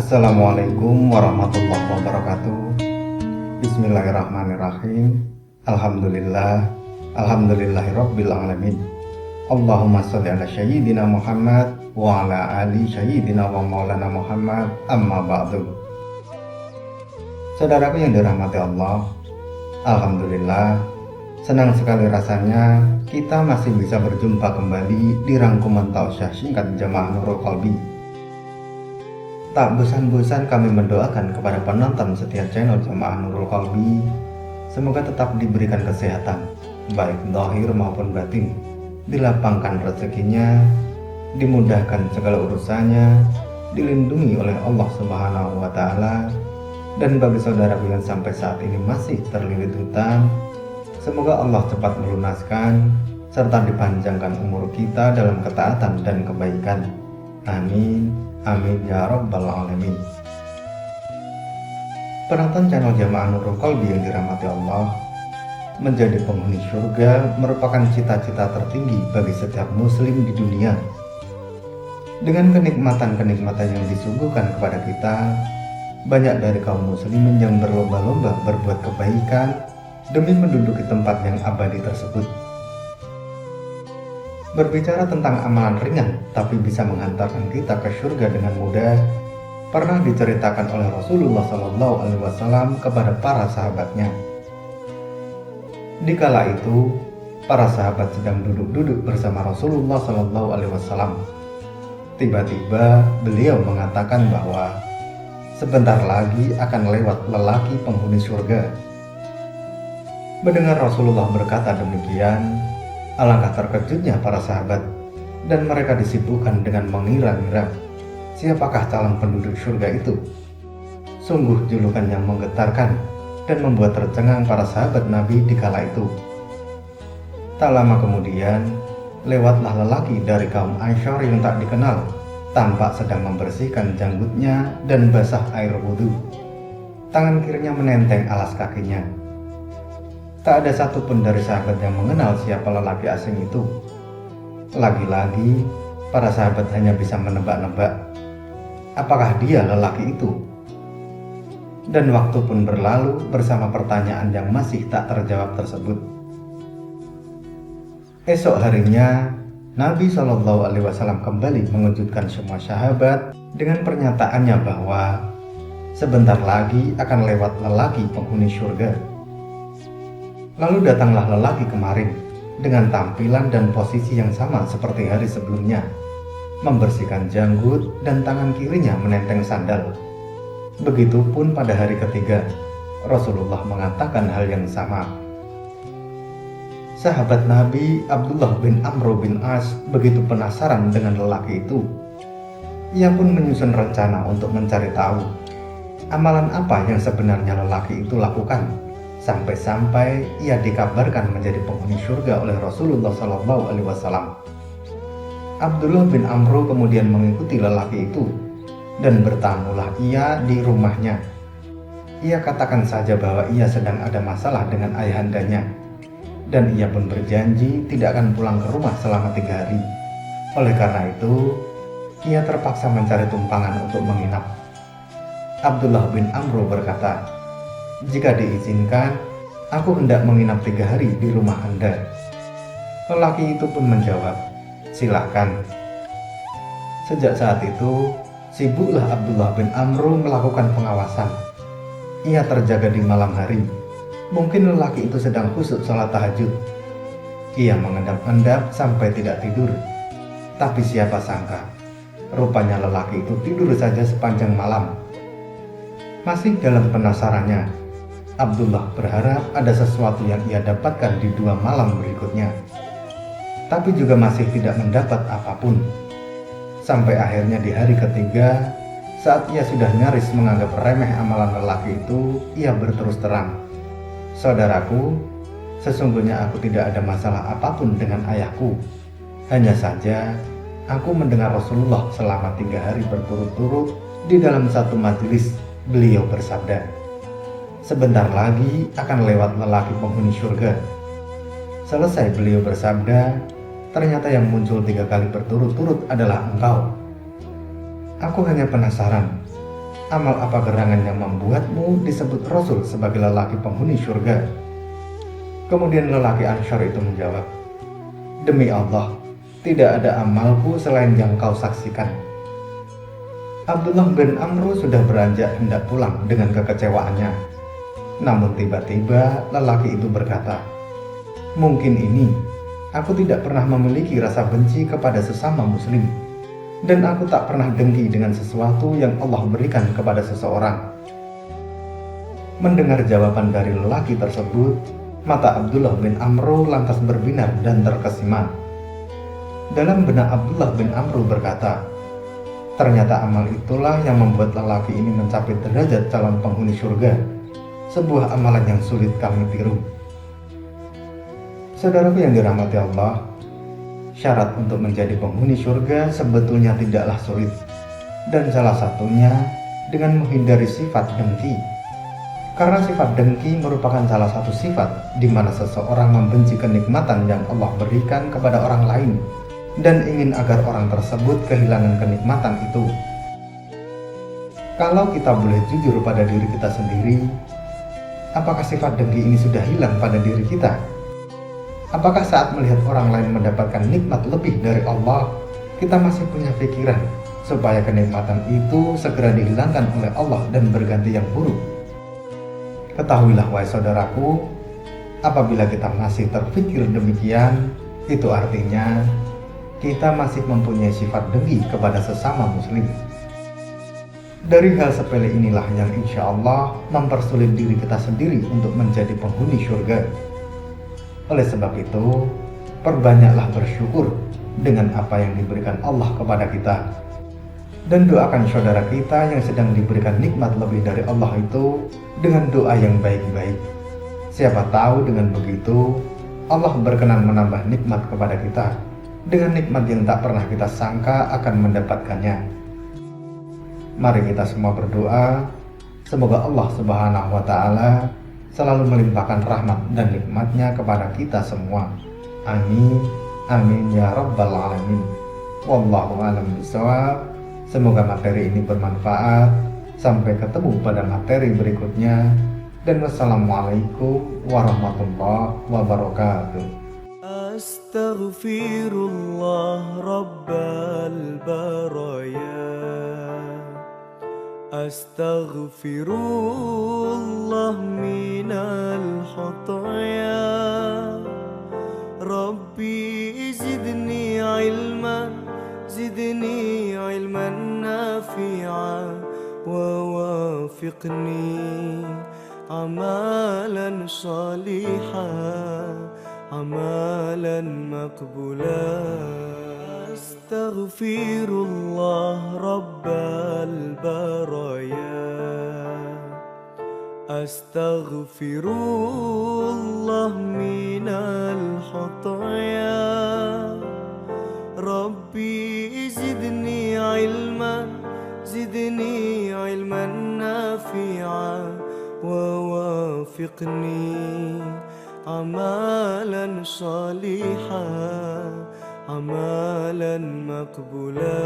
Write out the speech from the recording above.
Assalamualaikum warahmatullahi wabarakatuh. Bismillahirrahmanirrahim. Alhamdulillah. Alhamdulillahirabbil alamin. Allahumma shalli ala sayyidina Muhammad wa ala ali sayyidina wa maulana Muhammad. Amma ba'du. Saudaraku yang dirahmati Allah, alhamdulillah, senang sekali rasanya kita masih bisa berjumpa kembali di rangkuman tausiah singkat Jamaah Nurul Qalbi. Tak bosan-bosan kami mendoakan kepada penonton setiap channel Jamaah Nurul Qalbi, semoga tetap diberikan kesehatan, baik zahir maupun batin, dilapangkan rezekinya, dimudahkan segala urusannya, dilindungi oleh Allah Subhanahu wa Ta'ala. Dan bagi saudaraku yang sampai saat ini masih terlilit hutang, semoga Allah cepat melunaskan serta dipanjangkan umur kita dalam ketaatan dan kebaikan. Amin. Amin ya rabbal alamin. Penonton channel Jamaah Nurul Qalbi yang dirahmati Allah, menjadi penghuni surga merupakan cita-cita tertinggi bagi setiap muslim di dunia. Dengan kenikmatan-kenikmatan yang disuguhkan kepada kita, banyak dari kaum muslimin yang berlomba-lomba berbuat kebaikan demi menduduki tempat yang abadi tersebut. Berbicara tentang amalan ringan tapi bisa menghantarkan kita ke surga dengan mudah, pernah diceritakan oleh Rasulullah SAW kepada para sahabatnya. Dikala itu, para sahabat sedang duduk-duduk bersama Rasulullah SAW. Tiba-tiba beliau mengatakan bahwa sebentar lagi akan lewat lelaki penghuni surga. Mendengar Rasulullah berkata demikian, alangkah terkejutnya para sahabat, dan mereka disibukkan dengan mengira-ngira siapakah calon penduduk surga itu. Sungguh julukan yang menggetarkan dan membuat tercengang para sahabat Nabi di kala itu. Tak lama kemudian, lewatlah lelaki dari kaum Ansyar yang tak dikenal, tampak sedang membersihkan janggutnya dan basah air wudhu. Tangan kirinya menenteng alas kakinya. Tak ada satupun dari sahabat yang mengenal siapa lelaki asing itu. Lagi-lagi, para sahabat hanya bisa menebak-nebak, apakah dia lelaki itu? Dan waktu pun berlalu bersama pertanyaan yang masih tak terjawab tersebut. Esok harinya, Nabi SAW kembali mengejutkan semua sahabat dengan pernyataannya bahwa sebentar lagi akan lewat lelaki penghuni surga. Lalu datanglah lelaki kemarin dengan tampilan dan posisi yang sama seperti hari sebelumnya, membersihkan janggut dan tangan kirinya menenteng sandal. Begitupun pada hari ketiga, Rasulullah mengatakan hal yang sama. Sahabat Nabi Abdullah bin Amr bin As begitu penasaran dengan lelaki itu. Ia pun menyusun rencana untuk mencari tahu amalan apa yang sebenarnya lelaki itu lakukan, sampai-sampai ia dikabarkan menjadi penghuni surga oleh Rasulullah SAW. Abdullah bin Amr kemudian mengikuti lelaki itu, dan bertamulah ia di rumahnya. Ia katakan saja bahwa ia sedang ada masalah dengan ayahandanya, dan ia pun berjanji tidak akan pulang ke rumah selama 3 hari. Oleh karena itu, ia terpaksa mencari tumpangan untuk menginap. Abdullah bin Amr berkata, "Jika diizinkan, aku hendak menginap 3 hari di rumah Anda." Lelaki itu pun menjawab, "Silakan." Sejak saat itu, sibuklah Abdullah bin Amr melakukan pengawasan. Ia terjaga di malam hari. Mungkin lelaki itu sedang khusyuk sholat tahajud. Ia mengendap-endap sampai tidak tidur. Tapi siapa sangka, rupanya lelaki itu tidur saja sepanjang malam. Masih dalam penasarannya, Abdullah berharap ada sesuatu yang ia dapatkan di 2 malam berikutnya. Tapi juga masih tidak mendapat apapun. Sampai akhirnya di hari ketiga, saat ia sudah nyaris menganggap remeh amalan lelaki itu, ia berterus terang, "Saudaraku, sesungguhnya aku tidak ada masalah apapun dengan ayahku. Hanya saja, aku mendengar Rasulullah selama 3 hari berturut-turut di dalam satu majelis. Beliau bersabda, sebentar lagi akan lewat lelaki penghuni surga." Selesai beliau bersabda, ternyata yang muncul 3 kali berturut-turut adalah engkau. Aku hanya penasaran, amal apa gerangan yang membuatmu disebut Rasul sebagai lelaki penghuni surga? Kemudian lelaki Ansyar itu menjawab, demi Allah, tidak ada amalku selain yang kau saksikan. Abdullah bin Amru sudah beranjak hendak pulang dengan kekecewaannya. Namun tiba-tiba lelaki itu berkata, mungkin ini, aku tidak pernah memiliki rasa benci kepada sesama muslim, dan aku tak pernah dengki dengan sesuatu yang Allah berikan kepada seseorang. Mendengar jawaban dari lelaki tersebut, mata Abdullah bin Amru lantas berbinar dan terkesima. Dalam benak Abdullah bin Amru berkata, ternyata amal itulah yang membuat lelaki ini mencapai derajat calon penghuni surga, sebuah amalan yang sulit kami tiru. Saudaraku yang dirahmati Allah, syarat untuk menjadi penghuni surga sebetulnya tidaklah sulit, dan salah satunya dengan menghindari sifat dengki. Karena sifat dengki merupakan salah satu sifat di mana seseorang membenci kenikmatan yang Allah berikan kepada orang lain dan ingin agar orang tersebut kehilangan kenikmatan itu. Kalau kita boleh jujur pada diri kita sendiri, apakah sifat dengki ini sudah hilang pada diri kita? Apakah saat melihat orang lain mendapatkan nikmat lebih dari Allah, kita masih punya pikiran supaya kenikmatan itu segera dihilangkan oleh Allah dan berganti yang buruk? Ketahuilah wahai saudaraku, apabila kita masih terpikir demikian, itu artinya kita masih mempunyai sifat dengki kepada sesama muslim. Dari hal sepele inilah yang insya Allah mempersulit diri kita sendiri untuk menjadi penghuni surga. Oleh sebab itu, perbanyaklah bersyukur dengan apa yang diberikan Allah kepada kita. Dan doakan saudara kita yang sedang diberikan nikmat lebih dari Allah itu dengan doa yang baik-baik. Siapa tahu dengan begitu, Allah berkenan menambah nikmat kepada kita dengan nikmat yang tak pernah kita sangka akan mendapatkannya. Mari kita semua berdoa, semoga Allah Subhanahu wa Ta'ala selalu melimpahkan rahmat dan nikmatnya kepada kita semua. Amin, amin ya rabbal alamin. Wallahu a'lam bishawab. Semoga materi ini bermanfaat. Sampai ketemu pada materi berikutnya. Dan wassalamualaikum warahmatullahi wabarakatuh. Astaghfirullah rabbal baraya, astaghfirullah minal khataya. Rabbi zidni ilman, zidni ilman nafi'a, wa wafiqni amalan salihan, amalan maqbula. Astaghfirullah rabbal baraya, astaghfirullah minal khataya. Rabbi zidni ilman, zidni ilman nafi'a, wa wafiqni amalan salihan, amalan maqbula.